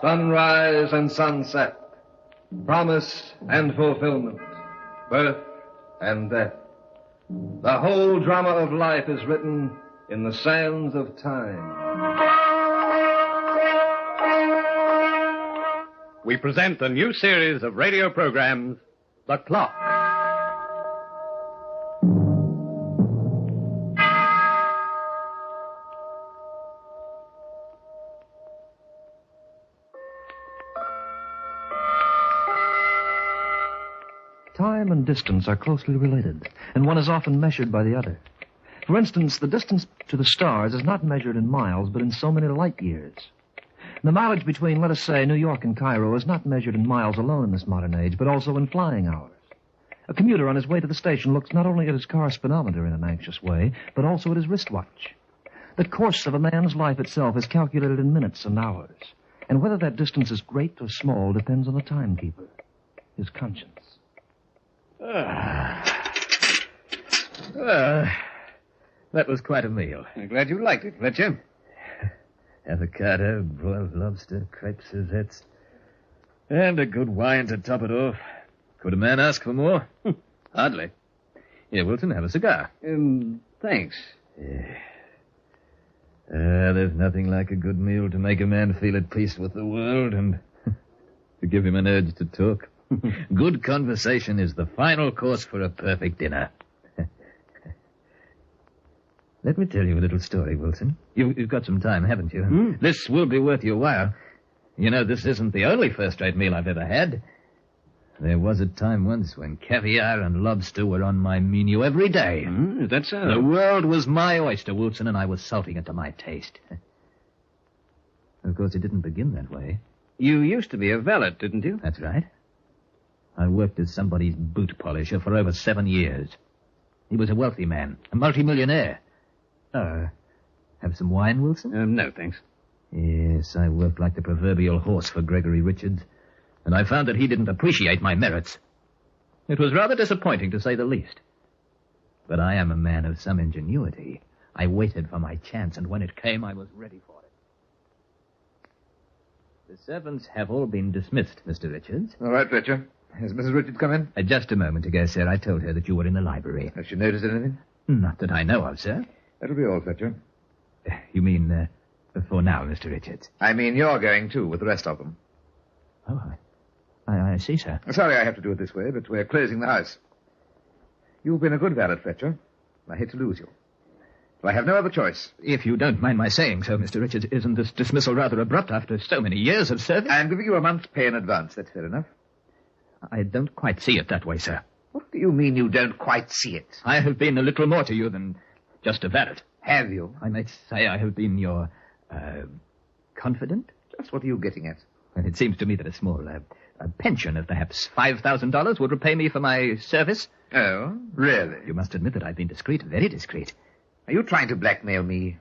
sunrise and sunset, promise and fulfillment, birth and death. The whole drama of life is written in the sands of time. We present a new series of radio programs, The Clock. Time and distance are closely related, and one is often measured by the other. For instance, the distance to the stars is not measured in miles, but in so many light years. The mileage between, let us say, New York and Cairo is not measured in miles alone in this modern age, but also in flying hours. A commuter on his way to the station looks not only at his car speedometer in an anxious way, but also at his wristwatch. The course of a man's life itself is calculated in minutes and hours, and whether that distance is great or small depends on the timekeeper, his conscience. That was quite a meal. I'm glad you liked it, Fletcher. Avocado, broiled lobster, crepe Suzettes, and a good wine to top it off. Could a man ask for more? Hardly. Here, Wilson, have a cigar. Thanks. There's nothing like a good meal to make a man feel at peace with the world and to give him an urge to talk. Good conversation is the final course for a perfect dinner. Let me tell you a little story, Wilson. You've got some time, haven't you? This will be worth your while. You know, this isn't the only first-rate meal I've ever had. There was a time once when caviar and lobster were on my menu every day. Is that so? The world was my oyster, Wilson, and I was salting it to my taste. Of course, it didn't begin that way. You used to be a valet, didn't you? That's right. I worked as somebody's boot polisher for over 7 years. He was a wealthy man, a multimillionaire. Have some wine, Wilson? No, thanks. Yes, I worked like the proverbial horse for Gregory Richards, and I found that he didn't appreciate my merits. It was rather disappointing, to say the least. But I am a man of some ingenuity. I waited for my chance, and when it came, I was ready for it. The servants have all been dismissed, Mr. Richards. All right, Fletcher. Has Mrs. Richards come in? Just a moment ago, sir. I told her that you were in the library. Has she noticed anything? Not that I know of, sir. That'll be all, Fletcher. You mean, for now, Mr. Richards? I mean, you're going, too, with the rest of them. Oh, I see, sir. Sorry I have to do it this way, but we're closing the house. You've been a good valet, Fletcher. I hate to lose you. But I have no other choice. If you don't mind my saying so, Mr. Richards, isn't this dismissal rather abrupt after so many years of service? I'm giving you a month's pay in advance. That's fair enough. I don't quite see it that way, sir. What do you mean you don't quite see it? I have been a little more to you than just a valet. Have you? I might say I have been your, confidant? Just what are you getting at? And it seems to me that a small a pension of perhaps $5,000 would repay me for my service. Oh, really? You must admit that I've been discreet, very discreet. Are you trying to blackmail me?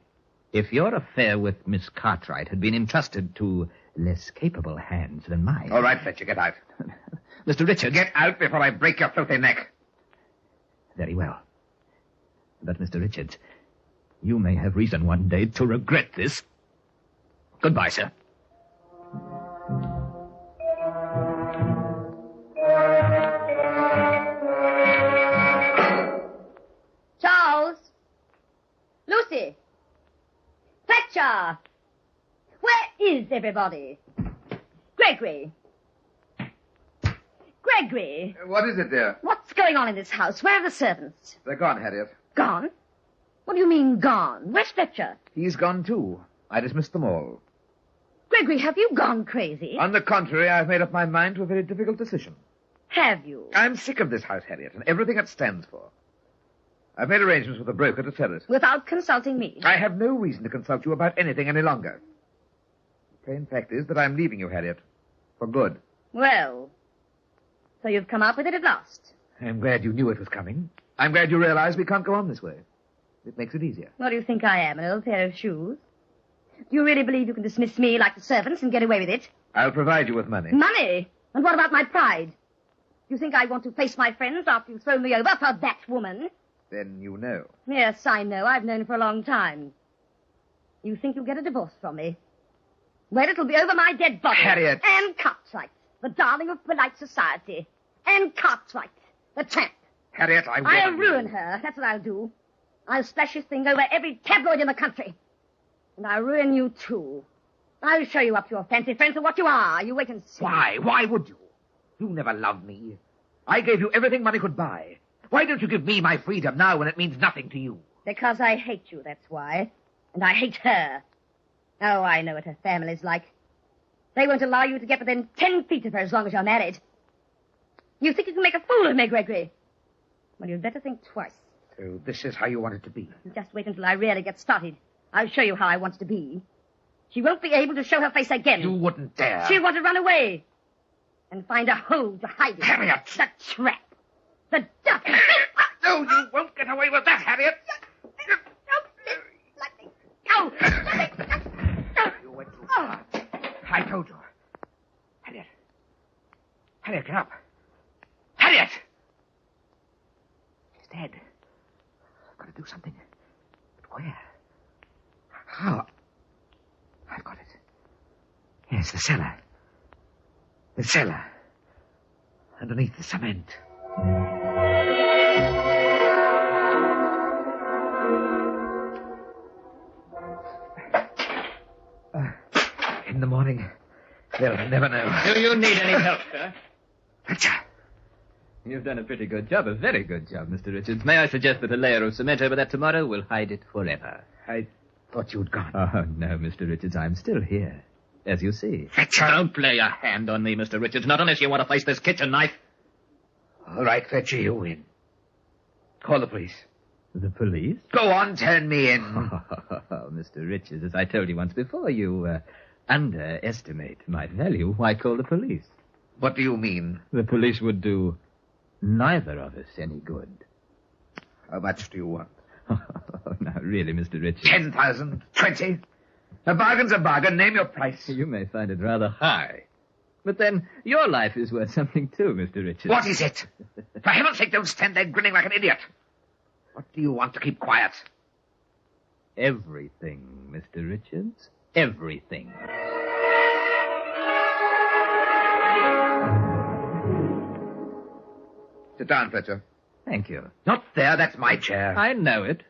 If your affair with Miss Cartwright had been entrusted to less capable hands than mine... All right, Fletcher, get out. Mr. Richards... Get out before I break your filthy neck. Very well. But, Mr. Richards, you may have reason one day to regret this. Goodbye, sir. Charles! Lucy! Fletcher! Where is everybody? Gregory! Gregory! What is it, dear? What's going on in this house? Where are the servants? They're gone, Harriet. Gone? What do you mean, gone? Where's Fletcher? He's gone, too. I dismissed them all. Gregory, have you gone crazy? On the contrary, I've made up my mind to a very difficult decision. Have you? I'm sick of this house, Harriet, and everything it stands for. I've made arrangements with a broker to sell it. Without consulting me? I have no reason to consult you about anything any longer. The plain fact is that I'm leaving you, Harriet. For good. Well, so you've come up with it at last. I'm glad you knew it was coming. I'm glad you realize we can't go on this way. It makes it easier. What do you think I am, an old pair of shoes? Do you really believe you can dismiss me like the servants and get away with it? I'll provide you with money. Money? And what about my pride? You think I want to face my friends after you've thrown me over for that woman? Then you know. Yes, I know. I've known for a long time. You think you'll get a divorce from me? Well, it'll be over my dead body. Harriet. Anne Cartwright, the darling of polite society. Anne Cartwright, the tramp. Harriet, I'll ruin her. That's what I'll do. I'll splash this thing over every tabloid in the country. And I'll ruin you, too. I'll show you up to your fancy friends for what you are. You wait and see. Why? Why would you? You never loved me. I gave you everything money could buy. Why don't you give me my freedom now when it means nothing to you? Because I hate you, that's why. And I hate her. Oh, I know what her family's like. They won't allow you to get within 10 feet of her as long as you're married. You think you can make a fool of me, Gregory? Well, you'd better think twice. So this is how you want it to be. Just wait until I really get started. I'll show you how I want it to be. She won't be able to show her face again. You wouldn't dare. She'll want to run away. And find a hole to hide in. Harriet! The trap. The duck. No, you won't get away with that, Harriet. Let me go. You went too far. I told you. Harriet. Harriet, get up. Harriet! She's dead. I've got to do something. But where? How? I've got it. Yes, the cellar. The cellar. Underneath the cement. In the morning, they'll never know. Do you need any help, sir? Fletcher. You've done a pretty good job, a very good job, Mr. Richards. May I suggest that a layer of cement over that tomorrow will hide it forever? I thought you'd gone. Oh, no, Mr. Richards, I'm still here, as you see. Fletcher. Don't lay a hand on me, Mr. Richards, not unless you want to face this kitchen knife. All right, Fletcher, you win. Call the police. The police? Go on, turn me in. Oh, Mr. Richards, as I told you once before, you underestimate my value. Why call the police? What do you mean? The police would do neither of us any good. How much do you want? Oh, now, really, Mr. Richards. 10,000? 20? A bargain's a bargain. Name your price. You may find it rather high. But then, your life is worth something too, Mr. Richards. What is it? For heaven's sake, don't stand there grinning like an idiot. What do you want to keep quiet? Everything, Mr. Richards. Everything. Sit down, Fletcher. Thank you. Not there. That's my chair. I know it.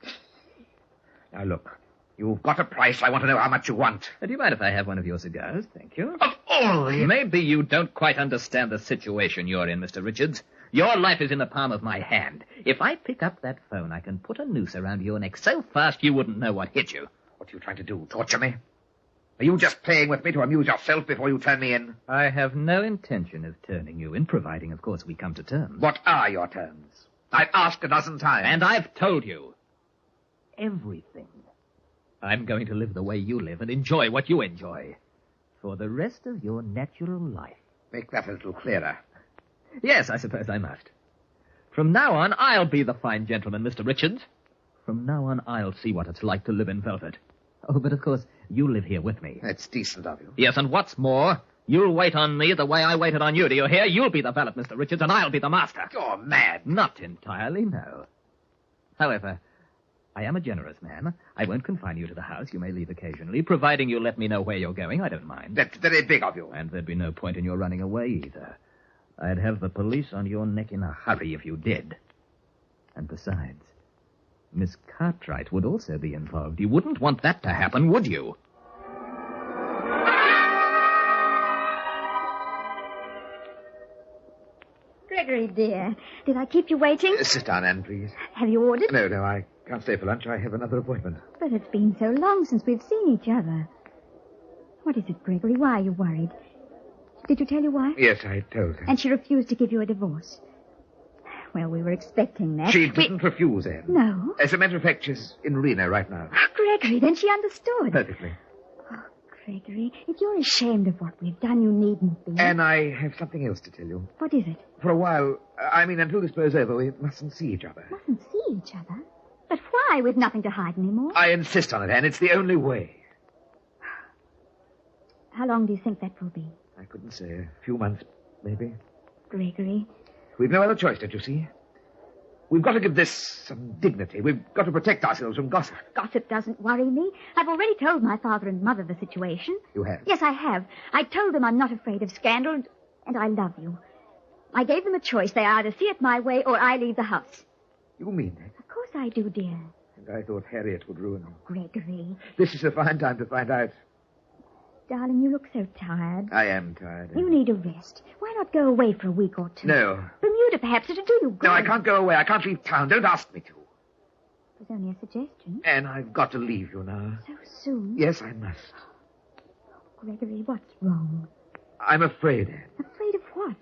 Now, look. You've got a price. I want to know how much you want. Do you mind if I have one of your cigars? Thank you. Of all the... Maybe you don't quite understand the situation you're in, Mr. Richards. Your life is in the palm of my hand. If I pick up that phone, I can put a noose around your neck so fast you wouldn't know what hit you. What are you trying to do? Torture me? Are you just playing with me to amuse yourself before you turn me in? I have no intention of turning you in, providing, of course, we come to terms. What are your terms? I've asked a dozen times. And I've told you. Everything. I'm going to live the way you live and enjoy what you enjoy. For the rest of your natural life. Make that a little clearer. Yes, I suppose I must. From now on, I'll be the fine gentleman, Mr. Richards. From now on, I'll see what it's like to live in velvet. Oh, but of course, you live here with me. That's decent of you. Yes, and what's more, you'll wait on me the way I waited on you. Do you hear? You'll be the valet, Mr. Richards, and I'll be the master. You're mad. Not entirely, no. However, I am a generous man. I won't confine you to the house. You may leave occasionally, providing you let me know where you're going. I don't mind. That's very big of you. And there'd be no point in your running away either. I'd have the police on your neck in a hurry if you did. And besides, Miss Cartwright would also be involved. You wouldn't want that to happen, would you? Gregory, dear, did I keep you waiting? Sit down, Anne, please. Have you ordered? No, I can't stay for lunch. I have another appointment. But it's been so long since we've seen each other. What is it, Gregory? Why are you worried? Did you tell your wife? Yes, I told her. And she refused to give you a divorce. Well, we were expecting that. She didn't refuse, Anne. No? As a matter of fact, she's in Reno right now. Oh, Gregory, then she understood. Perfectly. Oh, Gregory, if you're ashamed of what we've done, you needn't be. And I have something else to tell you. What is it? For a while, until this blows over, we mustn't see each other. Mustn't see each other? But why? We've nothing to hide anymore. I insist on it, Anne. It's the only way. How long do you think that will be? I couldn't say. A few months, maybe. Gregory. We've no other choice, don't you see? We've got to give this some dignity. We've got to protect ourselves from gossip. Gossip doesn't worry me. I've already told my father and mother the situation. You have? Yes, I have. I told them I'm not afraid of scandal, and I love you. I gave them a choice. They either see it my way or I leave the house. You mean that? Of course I do, dear. And I thought Harriet would ruin them. Gregory. This is a fine time to find out. Darling, you look so tired. I am tired. You need a rest. Why not go away for a week or two? No. Bermuda, perhaps. It'll do you good. No, I can't go away. I can't leave town. Don't ask me to. It was only a suggestion. Anne, I've got to leave you now. So soon? Yes, I must. Gregory, what's wrong? I'm afraid, Anne. Afraid of what?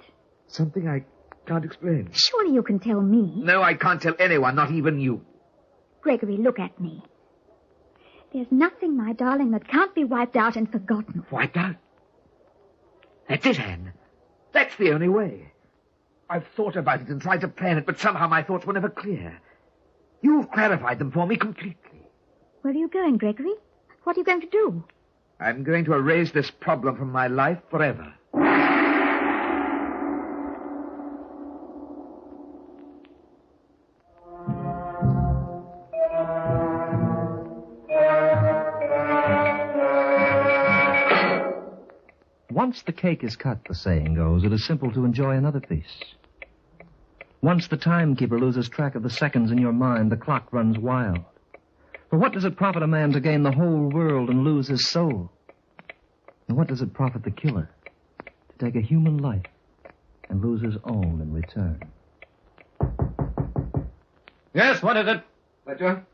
Something I can't explain. Surely you can tell me. No, I can't tell anyone, not even you. Gregory, look at me. There's nothing, my darling, that can't be wiped out and forgotten. Wiped out? That's it, Anne. That's the only way. I've thought about it and tried to plan it, but somehow my thoughts were never clear. You've clarified them for me completely. Where are you going, Gregory? What are you going to do? I'm going to erase this problem from my life forever. Once the cake is cut, the saying goes, it is simple to enjoy another piece. Once the timekeeper loses track of the seconds in your mind, the clock runs wild. For what does it profit a man to gain the whole world and lose his soul? And what does it profit the killer to take a human life and lose his own in return? Yes, what is it? Fletcher?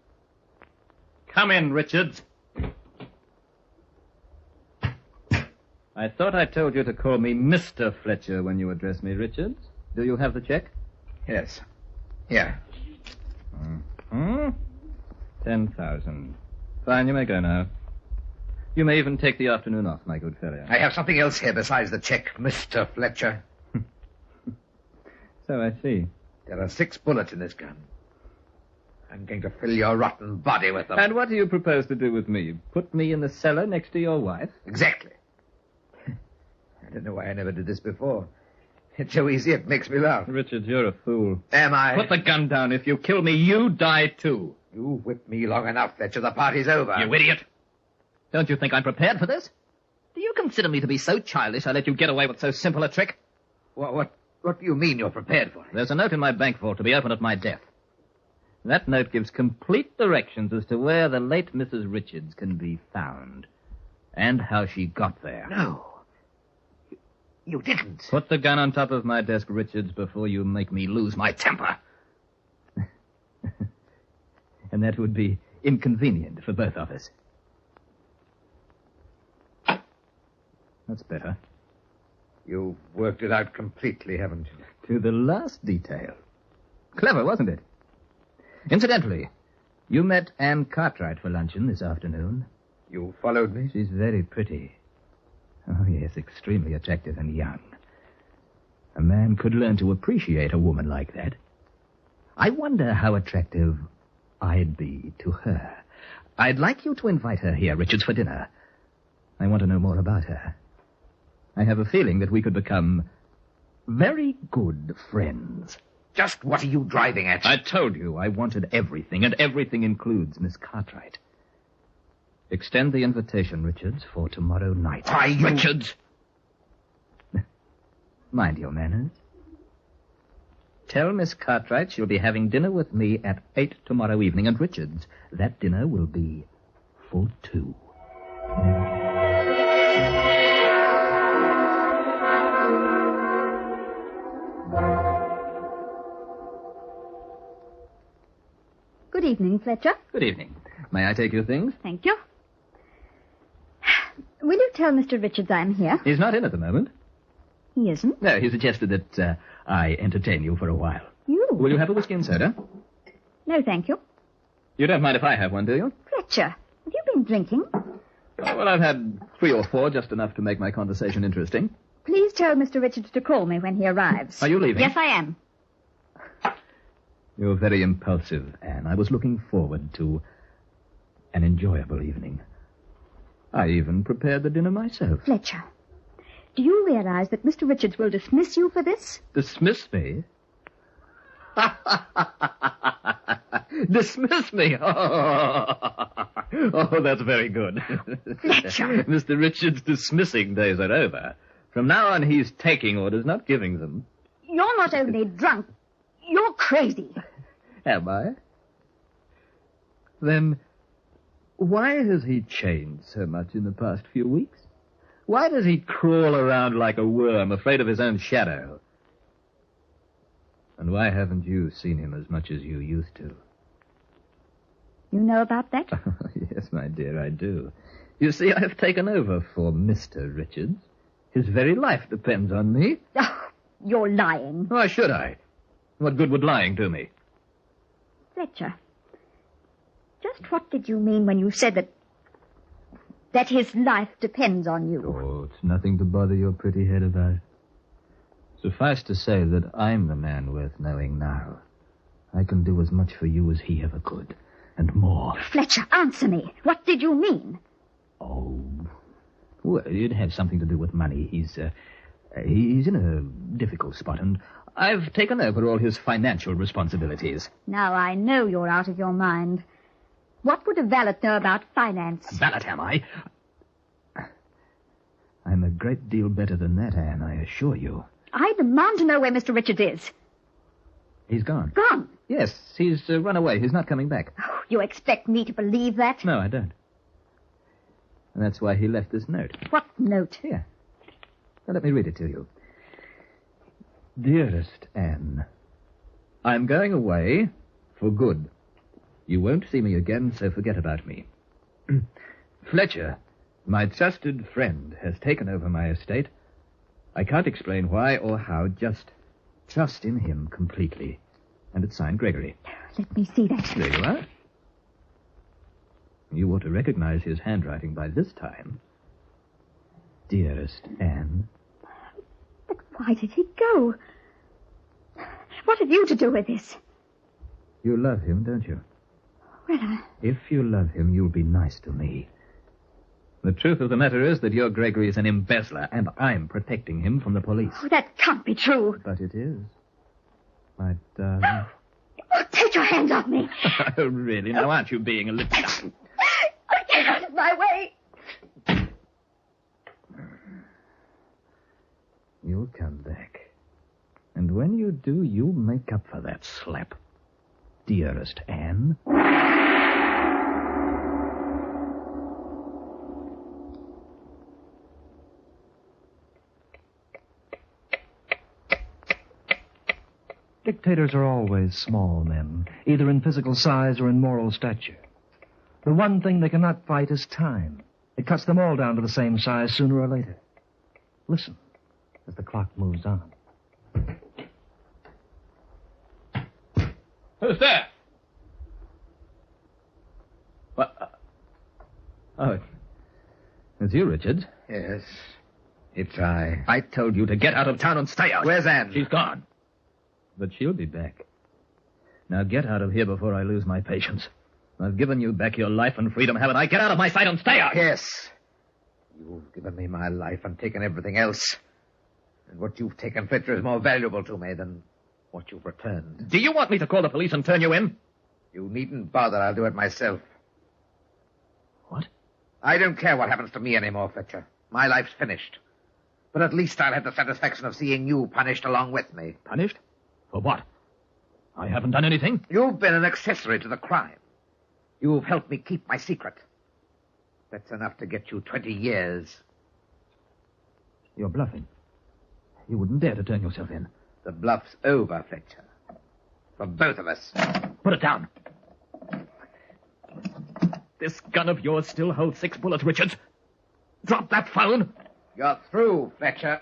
Come in, Richards. I thought I told you to call me Mr. Fletcher when you address me, Richards. Do you have the check? Yes. Here. 10,000. Fine, you may go now. You may even take the afternoon off, my good fellow. I have something else here besides the check, Mr. Fletcher. So I see. There are 6 bullets in this gun. I'm going to fill your rotten body with them. And what do you propose to do with me? Put me in the cellar next to your wife? Exactly. I don't know why I never did this before. It's so easy, it makes me laugh. Richards, you're a fool. Am I? Put the gun down. If you kill me, you die too. You whipped me long enough, Fletcher. The party's over. You idiot. Don't you think I'm prepared for this? Do you consider me to be so childish I let you get away with so simple a trick? What do you mean you're prepared for it? There's a note in my bank vault to be opened at my death. That note gives complete directions as to where the late Mrs. Richards can be found and how she got there. No. You didn't. Put the gun on top of my desk, Richards, before you make me lose my temper. And that would be inconvenient for both of us. That's better. You've worked it out completely, haven't you? To the last detail. Clever, wasn't it? Incidentally, you met Anne Cartwright for luncheon this afternoon. You followed me? She's very pretty. Oh, yes, extremely attractive and young. A man could learn to appreciate a woman like that. I wonder how attractive I'd be to her. I'd like you to invite her here, Richards, for dinner. I want to know more about her. I have a feeling that we could become very good friends. Just what are you driving at? I told you I wanted everything, and everything includes Miss Cartwright. Extend the invitation, Richards, for tomorrow night. Why, you... Richards! Mind your manners. Tell Miss Cartwright she'll be having dinner with me at 8 tomorrow evening, and Richards, that dinner will be for 2. Good evening, Fletcher. Good evening. May I take your things? Thank you. Will you tell Mr. Richards I'm here? He's not in at the moment. He isn't. No, he suggested that I entertain you for a while. You? Will you have a whiskey and soda? No, thank you. You don't mind if I have one, do you? Fletcher, have you been drinking? Oh, well, I've had 3 or 4, just enough to make my conversation interesting. Please tell Mr. Richards to call me when he arrives. Are you leaving? Yes, I am. You're very impulsive, Anne. I was looking forward to an enjoyable evening. I even prepared the dinner myself. Fletcher, do you realize that Mr. Richards will dismiss you for this? Dismiss me? Dismiss me? Oh, that's very good. Fletcher. Mr. Richards' dismissing days are over. From now on, he's taking orders, not giving them. You're not only drunk, you're crazy. Am I? Then, why has he changed so much in the past few weeks? Why does he crawl around like a worm, afraid of his own shadow? And why haven't you seen him as much as you used to? You know about that? Yes, my dear, I do. You see, I've taken over for Mr. Richards. His very life depends on me. Oh, you're lying. Why should I? What good would lying do me? Fletcher, just what did you mean when you said that his life depends on you? Oh, it's nothing to bother your pretty head about. Suffice to say that I'm the man worth knowing now. I can do as much for you as he ever could, and more. Fletcher, answer me. What did you mean? Oh, well, it had something to do with money. He's in a difficult spot, and I've taken over all his financial responsibilities. Now I know you're out of your mind. What would a valet know about finance? A valet, am I? I'm a great deal better than that, Anne, I assure you. I demand to know where Mr. Richards is. He's gone. Gone? Yes, he's run away. He's not coming back. Oh, you expect me to believe that? No, I don't. And that's why he left this note. What note? Here. Now, let me read it to you. Dearest Anne, I'm going away for good. You won't see me again, so forget about me. Fletcher, my trusted friend, has taken over my estate. I can't explain why or how, just trust in him completely. And it's signed Gregory. Let me see that. There you are. You ought to recognize his handwriting by this time. Dearest Anne. But why did he go? What have you to do with this? You love him, don't you? Well, If you love him, you'll be nice to me. The truth of the matter is that your Gregory is an embezzler, and I'm protecting him from the police. Oh, that can't be true. But it is. My darling. Oh, take your hands off me. Oh, really? Now, aren't you being a little... Get out of my way. You'll come back. And when you do, you'll make up for that slap. Dearest Anne. Dictators are always small men, either in physical size or in moral stature. The one thing they cannot fight is time. It cuts them all down to the same size sooner or later. Listen as the clock moves on. Who's there? What? Oh, it's you, Richards. Yes, it's I. I told you to get out of town and stay out. Where's Anne? She's gone. But she'll be back. Now get out of here before I lose my patience. I've given you back your life and freedom, haven't I? Get out of my sight and stay out! Yes. You've given me my life and taken everything else. And what you've taken, Fletcher, is more valuable to me than what you've returned. Do you want me to call the police and turn you in? You needn't bother. I'll do it myself. What? I don't care what happens to me anymore, Fletcher. My life's finished. But at least I'll have the satisfaction of seeing you punished along with me. Punished? For what? I haven't done anything. You've been an accessory to the crime. You've helped me keep my secret. That's enough to get you 20 years. You're bluffing. You wouldn't dare to turn yourself in. The bluff's over, Fletcher. For both of us. Put it down. This gun of yours still holds 6 bullets, Richards. Drop that phone. You're through, Fletcher.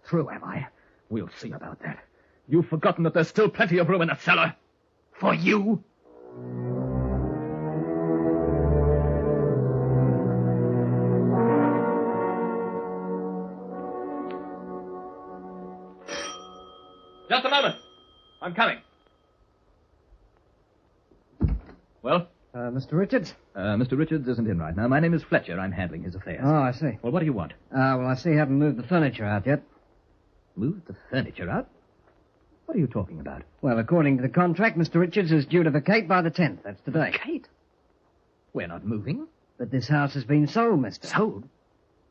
Through, am I? We'll see about that. You've forgotten that there's still plenty of room in the cellar. For you. Just a moment. I'm coming. Well, Mr. Richards? Mr. Richards isn't in right now. My name is Fletcher. I'm handling his affairs. Oh, I see. Well, what do you want? Well, I see you haven't moved the furniture out yet. Moved the furniture out? What are you talking about? Well, according to the contract, Mr. Richards is due to vacate by the 10th. That's today. Kate? We're not moving. But this house has been sold, mister. Sold?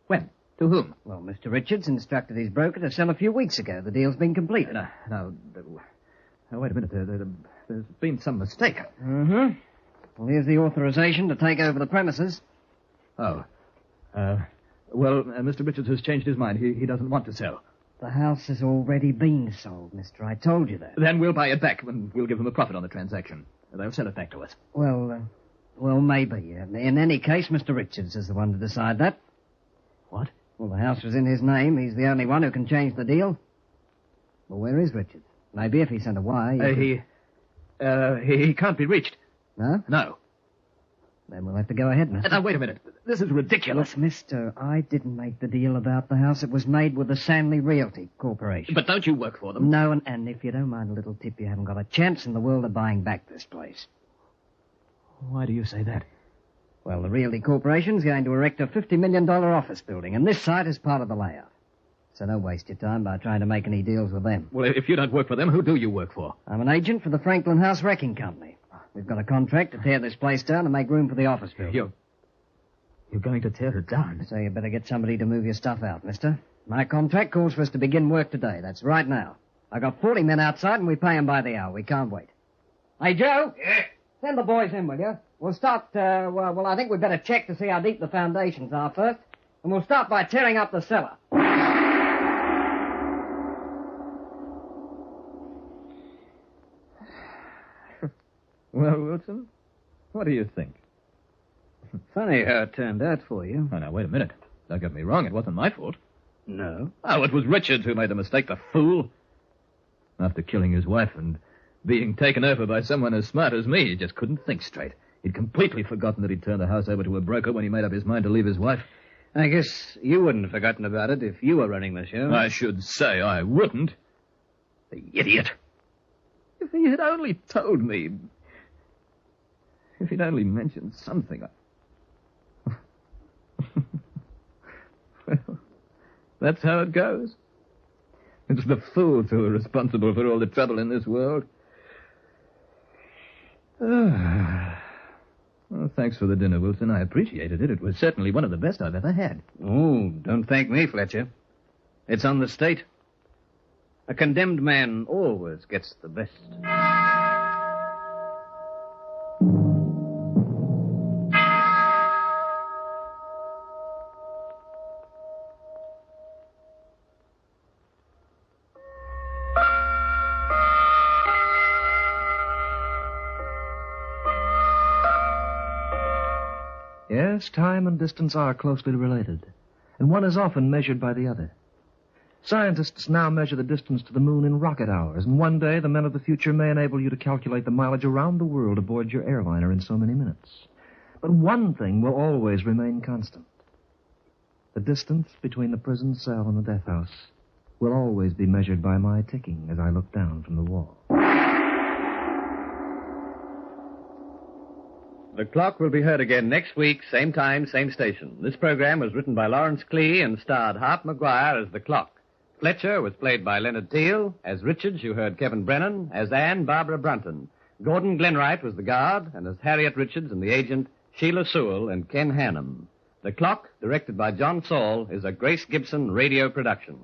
When? To whom? Well, Mr. Richards instructed his broker to sell a few weeks ago. The deal's been completed. Now, wait a minute. There's been some mistake. Mm-hmm. Well, here's the authorization to take over the premises. Oh. Mr. Richards has changed his mind. He doesn't want to sell. The house has already been sold, mister. I told you that. Then we'll buy it back, and we'll give them a profit on the transaction. They'll sell it back to us. Well, maybe. In any case, Mr. Richards is the one to decide that. What? Well, the house was in his name. He's the only one who can change the deal. Well, where is Richards? Maybe if he sent a wire... He can't be reached. No? No. Then we'll have to go ahead, mister. Now, wait a minute. This is ridiculous. Look, mister, I didn't make the deal about the house. It was made with the Sanley Realty Corporation. But don't you work for them? No, and if you don't mind a little tip, you haven't got a chance in the world of buying back this place. Why do you say that? Well, the Realty Corporation's going to erect a $50 million office building, and this site is part of the layout. So don't waste your time by trying to make any deals with them. Well, if you don't work for them, who do you work for? I'm an agent for the Franklin House Wrecking Company. We've got a contract to tear this place down and make room for the office building. You're going to tear it down? So you better get somebody to move your stuff out, mister. My contract calls for us to begin work today. That's right now. I got 40 men outside, and we pay them by the hour. We can't wait. Hey, Joe? Yeah? Send the boys in, will you? We'll start, I think we'd better check to see how deep the foundations are first. And we'll start by tearing up the cellar. Well, Wilson, what do you think? Funny how it turned out for you. Oh, now, wait a minute. Don't get me wrong. It wasn't my fault. No. Oh, it was Richards who made the mistake, the fool. After killing his wife and being taken over by someone as smart as me, he just couldn't think straight. He'd completely forgotten that he'd turned the house over to a broker when he made up his mind to leave his wife. I guess you wouldn't have forgotten about it if you were running the show. I should say I wouldn't. The idiot. If he had only told me... If he'd only mentioned something... Well, that's how it goes. It's the fools who are responsible for all the trouble in this world. Well, thanks for the dinner, Wilson. I appreciated it. It was certainly one of the best I've ever had. Oh, don't thank me, Fletcher. It's on the state. A condemned man always gets the best. Yes, time and distance are closely related, and one is often measured by the other. Scientists now measure the distance to the moon in rocket hours, and one day the men of the future may enable you to calculate the mileage around the world aboard your airliner in so many minutes. But one thing will always remain constant. The distance between the prison cell and the death house will always be measured by my ticking as I look down from the wall. The Clock will be heard again next week, same time, same station. This program was written by Lawrence Clee and starred Hart Maguire as the Clock. Fletcher was played by Leonard Teal. As Richards, you heard Kevin Brennan. As Anne, Barbara Brunton. Gordon Glenwright was the guard, and as Harriet Richards and the agent, Sheila Sewell and Ken Hannum. The Clock, directed by John Saul, is a Grace Gibson radio production.